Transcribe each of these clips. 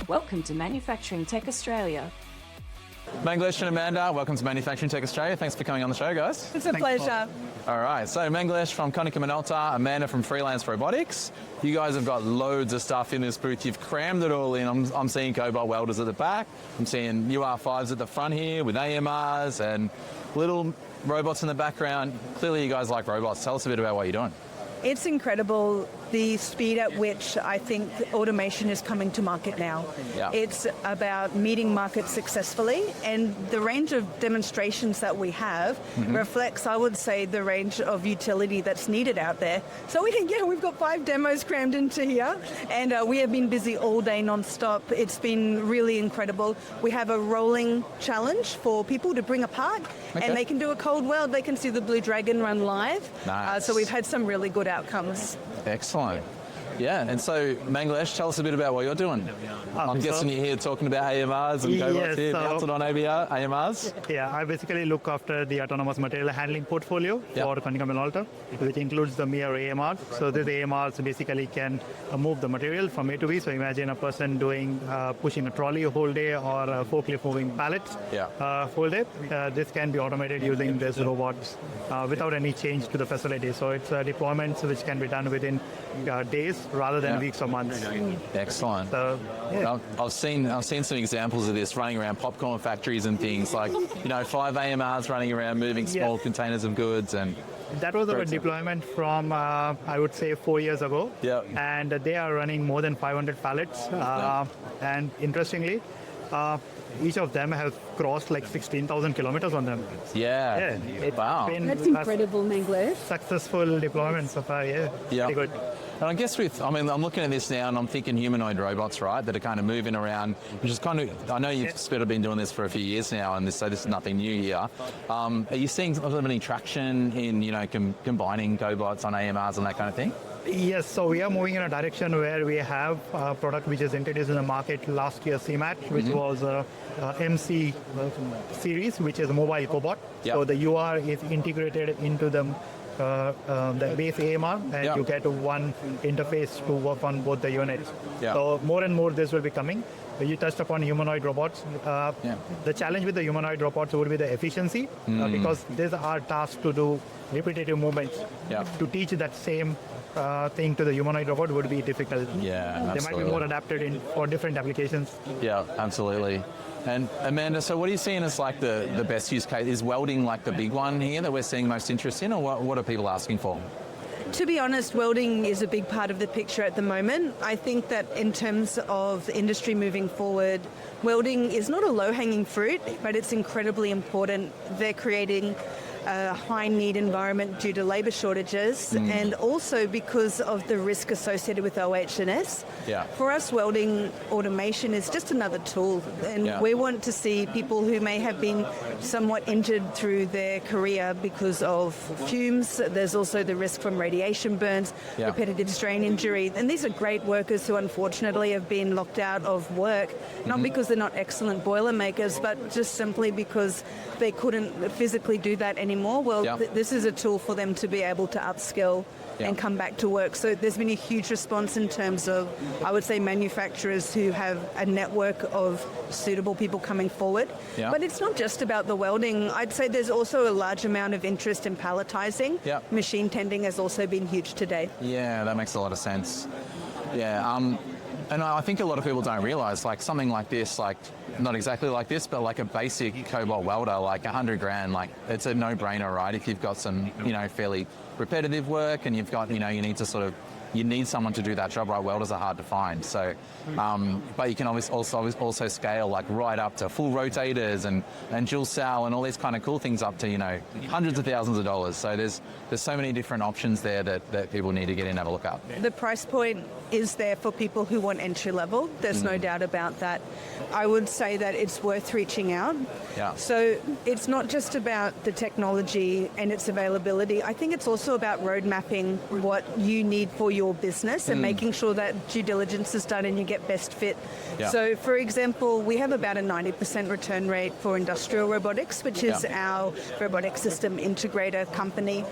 Welcome to Manufacturing Tech Australia. Manglesh and Amanda, welcome to Manufacturing Tech Australia. Thanks for coming on the show, guys. It's a pleasure. All right, so Manglesh from Konica Minolta, Amanda from Freelance Robotics. You guys have got loads of stuff in this booth. You've crammed it all in. I'm seeing Cobot Welders at the back. I'm seeing UR5s at the front here with AMRs and little robots in the background. Clearly you guys like robots. Tell us a bit about what you're doing. It's incredible the speed at which I think automation is coming to market now. Yeah. It's about meeting markets successfully, and the range of demonstrations that we have reflects, I would say, the range of utility that's needed out there. So we've got 5 demos crammed into here, and we have been busy all day non-stop. It's been really incredible. We have a rolling challenge for people to bring a part, and they can do a cold weld. They can see the Blue Dragon run live. Nice. So we've had some really good outcomes. Excellent. Yeah, and so Manglesh, tell us a bit about what you're doing. I'm guessing you're here talking about AMRs and cobots here, mounted on AMRs. Yeah, I basically look after the autonomous material handling portfolio for Konica Minolta, which includes the MiR AMR. So these AMRs basically can move the material from A to B. So imagine a person pushing a trolley a whole day or a forklift moving pallets whole day. This can be automated using these robots without any change to the facility. So it's deployments which can be done within days rather than weeks or months. Excellent. So, I've seen some examples of this running around popcorn factories and things like 5 AMRs running around moving small containers of goods. And that was a deployment from I would say 4 years ago. Yeah. And they are running more than 500 pallets. And interestingly, each of them have crossed like 16,000 kilometers on them. Yeah. Wow. That's incredible, Manglesh. Successful deployment so far. Yeah. Pretty good. And I guess I'm looking at this now and I'm thinking humanoid robots, right, that are kind of moving around, which is kind of, I know you've sort of been doing this for a few years now, and so this is nothing new here. Are you seeing any traction in, combining cobots on AMRs and that kind of thing? Yes, so we are moving in a direction where we have a product which is introduced in the market last year, CMAT, which was MC series, which is a mobile cobot. Yep. So the UR is integrated into the base AMR, and you get one interface to work on both the units. So more and more this will be coming. You touched upon humanoid robots. The challenge with the humanoid robots would be the efficiency, because these are tasked to do repetitive movements. To teach that same thing to the humanoid robot would be difficult. Yeah, They might be more adapted for different applications. Yeah, absolutely. And Amanda, so what are you seeing as like the best use case? Is welding like the big one here that we're seeing most interest in, or what are people asking for? To be honest, welding is a big part of the picture at the moment. I think that in terms of the industry moving forward, welding is not a low-hanging fruit, but it's incredibly important. They're creating a high-need environment due to labour shortages, and also because of the risk associated with OH&S. For us, welding automation is just another tool, and we want to see people who may have been somewhat injured through their career because of fumes. There's also the risk from radiation burns, repetitive strain injury, and these are great workers who unfortunately have been locked out of work, not because they're not excellent boiler makers, but just simply because they couldn't physically do that anymore. Well, this is a tool for them to be able to upskill and come back to work. So there's been a huge response in terms of, I would say, manufacturers who have a network of suitable people coming forward. But it's not just about the welding. I'd say there's also a large amount of interest in palletising. Machine tending has also been huge today. Yeah, that makes a lot of sense. And I think a lot of people don't realise, like something like this, like not exactly like this, but like a basic Cobot welder, like $100,000, like it's a no-brainer, right? If you've got some, fairly repetitive work and you've got, you need someone to do that job, right? Welders are hard to find. So, but you can also scale like right up to full rotators and dual cell and all these kind of cool things up to, hundreds of thousands of dollars. So there's so many different options there that people need to get in and have a look at. The price point is there for people who want entry level. There's no doubt about that. I would say that it's worth reaching out. So it's not just about the technology and its availability. I think it's also about road mapping what you need for your business and making sure that due diligence is done and you get best fit. So for example, we have about a 90% return rate for industrial robotics, which is our robotic system integrator company.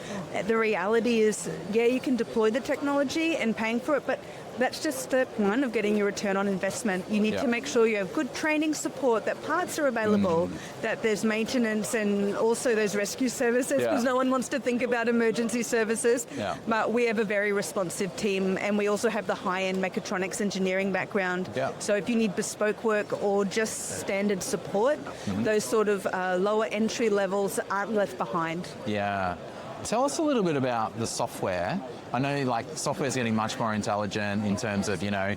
The reality is, you can deploy the technology and paying for it, but that's just step one of getting your return on investment. You need to make sure you have good training support, that parts are available, that there's maintenance and also those rescue services, because no one wants to think about emergency services. But we have a very responsive team, and we also have the high-end mechatronics engineering background. So if you need bespoke work or just standard support, those sort of lower entry levels aren't left behind. Yeah. Tell us a little bit about the software. I know like software is getting much more intelligent in terms of, you know,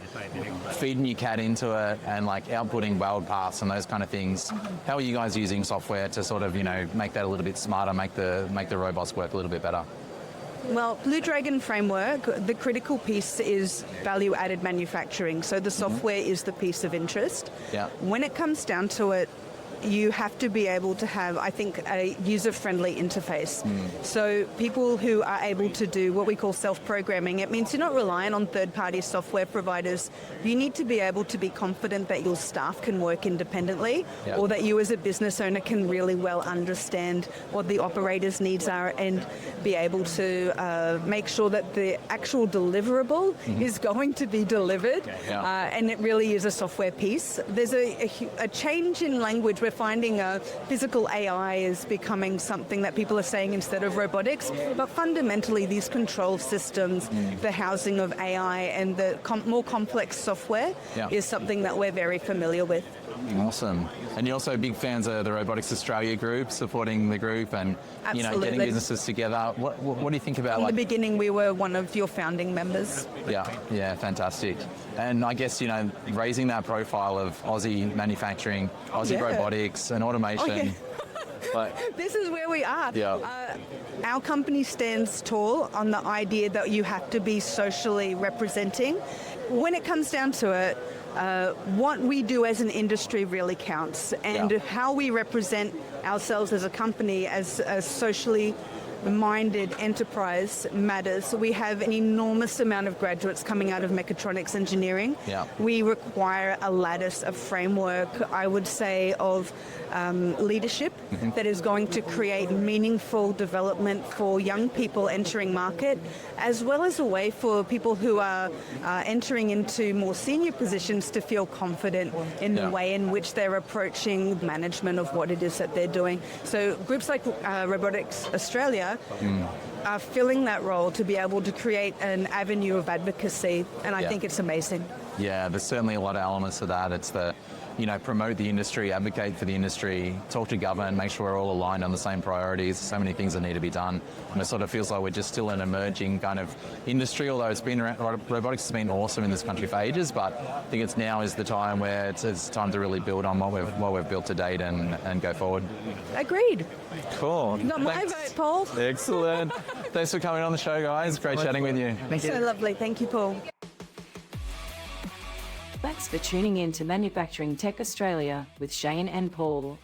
feeding your CAD into it and like outputting weld paths and those kind of things. How are you guys using software to sort of, you know, make that a little bit smarter, make the robots work a little bit better? Well, Blue Dragon framework, the critical piece is value-added manufacturing. So the software is the piece of interest. When it comes down to it, you have to be able to have, I think, a user-friendly interface. So people who are able to do what we call self-programming, it means you're not relying on third-party software providers. You need to be able to be confident that your staff can work independently, or that you as a business owner can really well understand what the operator's needs are and be able to make sure that the actual deliverable is going to be delivered. And it really is a software piece. There's a change in language. We're finding physical AI is becoming something that people are saying instead of robotics, but fundamentally these control systems, the housing of AI and the more complex software is something that we're very familiar with. Awesome. And you're also big fans of the Robotics Australia group, supporting the group and you know, getting businesses together. What do you think about In the beginning, we were one of your founding members. Yeah, fantastic. And I guess, you know, raising that profile of Aussie manufacturing, Aussie robotics and automation. This is where we are. Our company stands tall on the idea that you have to be socially representing. When it comes down to it, what we do as an industry really counts, and how we represent ourselves as a company as a socially minded enterprise matters. We have an enormous amount of graduates coming out of mechatronics engineering. We require a lattice of framework, I would say, of leadership that is going to create meaningful development for young people entering market, as well as a way for people who are entering into more senior positions to feel confident in the way in which they're approaching management of what it is that they're doing. So groups like Robotics Australia are filling that role to be able to create an avenue of advocacy, and I think it's amazing. Yeah, there's certainly a lot of elements to that. It's the, you know, promote the industry, advocate for the industry, talk to government, make sure we're all aligned on the same priorities. So many things that need to be done. And it sort of feels like we're just still an emerging kind of industry, although it's been around, robotics has been awesome in this country for ages, but I think it's now is the time where it's time to really build on what we've built to date and go forward. Agreed. Cool. Not my vote, Paul. Excellent. Thanks for coming on the show, guys. Great chatting with you. Thank you. So lovely. Thank you, Paul. Thanks for tuning in to Manufacturing Tech Australia with Shane and Paul.